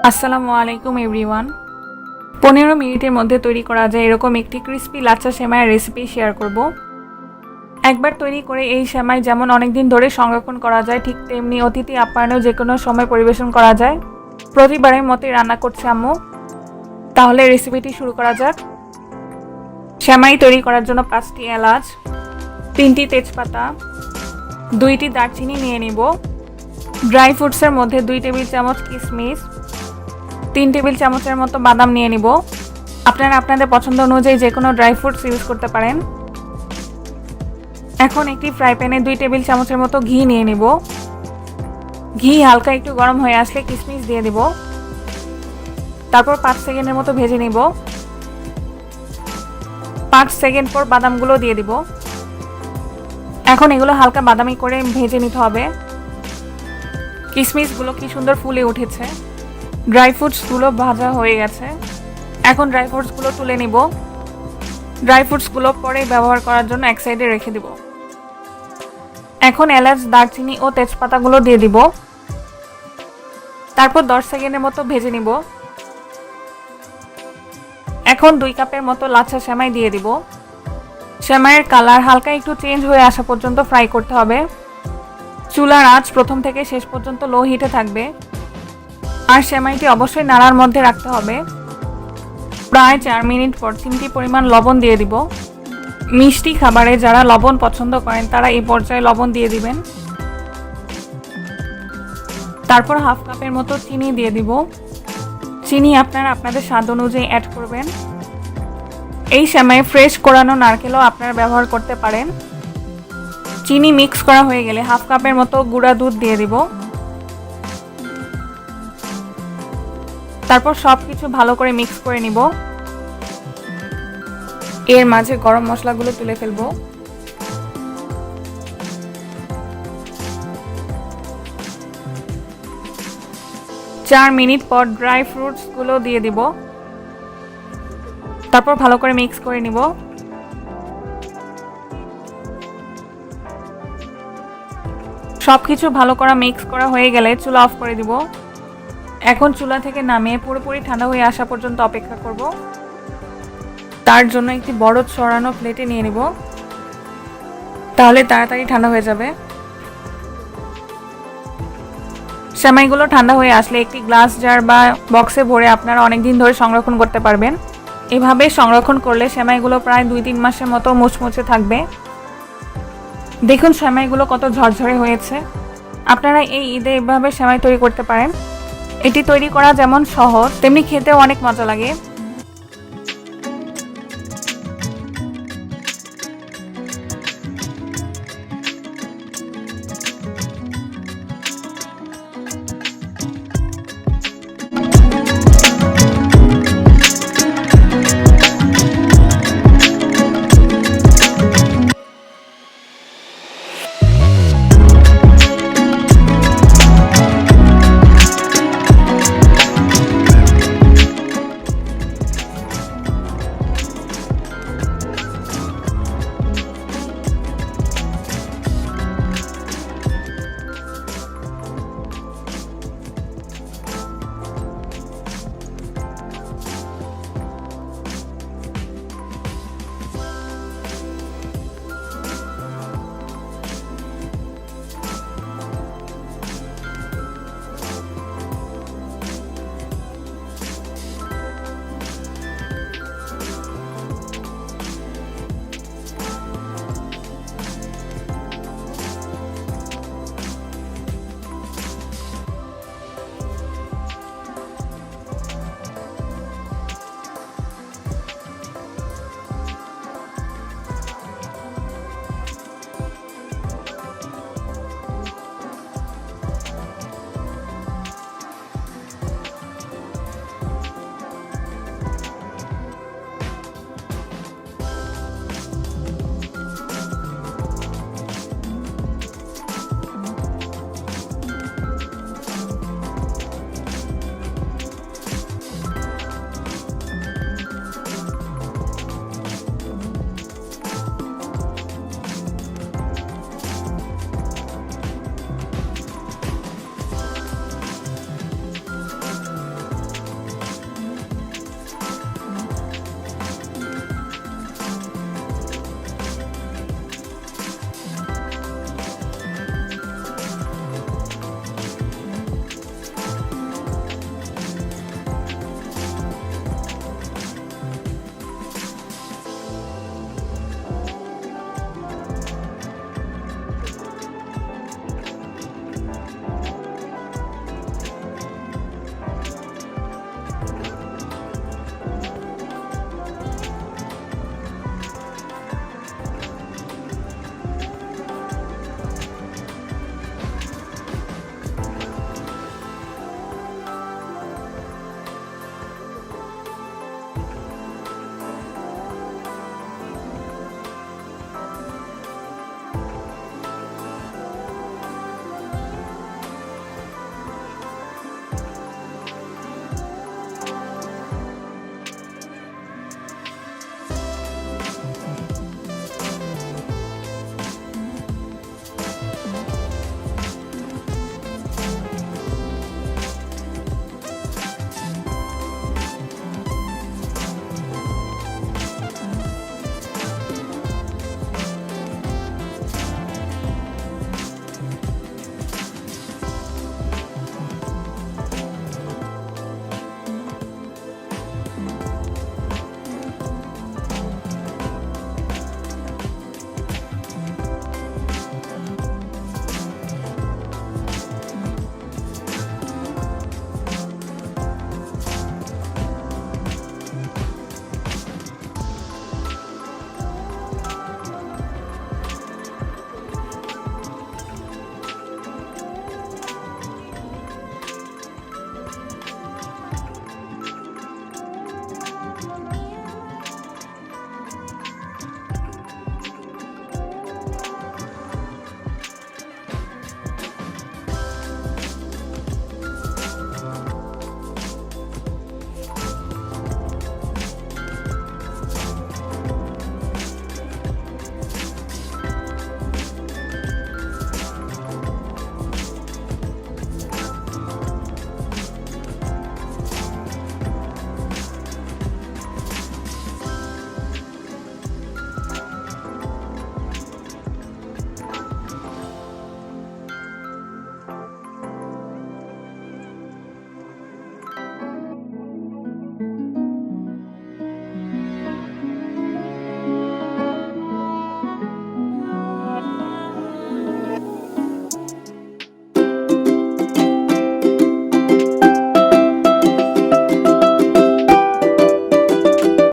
আসসালামু আলাইকুম এভরিওয়ান। 15 মিনিটের মধ্যে তৈরি করা যায় এরকম একটি ক্রিস্পি লাচ্ছা সেমাইয়ের রেসিপি শেয়ার করব। একবার তৈরি করে এই সেমাই যেমন অনেক দিন ধরে সংরক্ষণ করা যায়, ঠিক তেমনি অতিথি আপ্যায়নেও যে কোনো সময় পরিবেশন করা যায়। প্রতিবারের মতোই রান্না করছে আম্মু। তাহলে রেসিপিটি শুরু করা যাক। সেমাই তৈরি করার জন্য 5টি এলাচ, 3টি তেজপাতা, 2টি দারচিনি নিয়ে নিব। ড্রাই ফ্রুটসের মধ্যে 2 টেবিল চামচ কিশমিশ, 3 টেবিল চামচের মতো বাদাম নিয়ে নিব। আপনারা আপনাদের পছন্দ অনুযায়ী যে কোনো ড্রাই ফ্রুটস ইউজ করতে পারেন। এখন একটি ফ্রাই প্যানে 2 টেবিল চামচের মতো ঘি নিয়ে নিব। ঘি হালকা একটু গরম হয়ে আসলে কিশমিশ দিয়ে দিব। তারপর 5 সেকেন্ডের মতো ভেজে নিব। 5 সেকেন্ড পর বাদামগুলো দিয়ে দিব। এখন এগুলো হালকা বাদামি করে ভেজে নিতে হবে। কিশমিশগুলো কি সুন্দর ফুলে উঠেছে। ড্রাই ফ্রুটসগুলো ভাজা হয়ে গেছে। এখন ড্রাই ফ্রুটসগুলো তুলে নিব। ড্রাই ফ্রুটসগুলো পরে ব্যবহার করার জন্য এক সাইডে রেখে দিব। এখন এলাচ, দারচিনি ও তেজপাতাগুলো দিয়ে দিব। তারপর 10 সেকেন্ডের মতো ভেজে নিব। এখন 2 কাপের মতো লাচ্ছা সেমাই দিয়ে দিব। সেমাইয়ের কালার হালকা একটু চেঞ্জ হয়ে আসা পর্যন্ত ফ্রাই করতে হবে। চুলার আঁচ প্রথম থেকে শেষ পর্যন্ত লো হিটে থাকবে। আর সেমাইটি অবশ্যই নাড়ার মধ্যে রাখতে হবে। প্রায় 4 মিনিট পর চিমটি পরিমাণ লবণ দিয়ে দিব। মিষ্টি খাবারে যারা লবণ পছন্দ করেন তারা এই পর্যায়ে লবণ দিয়ে দিবেন। তারপর হাফ কাপের মতো চিনি দিয়ে দিব। চিনি আপনারা আপনাদের স্বাদ অনুযায়ী অ্যাড করবেন। এই সেমাই ফ্রেশ কোরানো নারকেলও আপনারা ব্যবহার করতে পারেন। চিনি মিক্স করা হয়ে গেলে হাফ কাপের মতো গুঁড়া দুধ দিয়ে দিব। তারপর সবকিছু ভালো করে মিক্স করে নিব। এর মাঝে গরম মশলাগুলো তুলে ফেলব। চার মিনিট পর ড্রাই ফ্রুটসগুলো দিয়ে দিব। তারপর ভালো করে মিক্স করে নিব। সবকিছু ভালো করে মিক্স করা হয়ে গেলে চুলা অফ করে দিব। এখন চুলা থেকে নামিয়ে পুরোপুরি ঠান্ডা হয়ে আসা পর্যন্ত অপেক্ষা করব। তার জন্য একটি বড় ছড়ানো প্লেটে নিয়ে নিব, তাহলে তাড়াতাড়ি ঠান্ডা হয়ে যাবে। সেমাইগুলো ঠান্ডা হয়ে আসলে একটি গ্লাস জার বা বক্সে ভরে আপনারা অনেক দিন ধরে সংরক্ষণ করতে পারবেন। এভাবে সংরক্ষণ করলে সেমাইগুলো প্রায় 2-3 মাসের মতো মুচমুচে থাকবে। দেখুন সেমাইগুলো কত ঝরঝরে হয়েছে। আপনারা এই ঈদে এভাবে সেমাই তৈরি করতে পারেন। এটি তৈরি করা যেমন সহজ, তেমনি খেতেও অনেক মজা লাগে।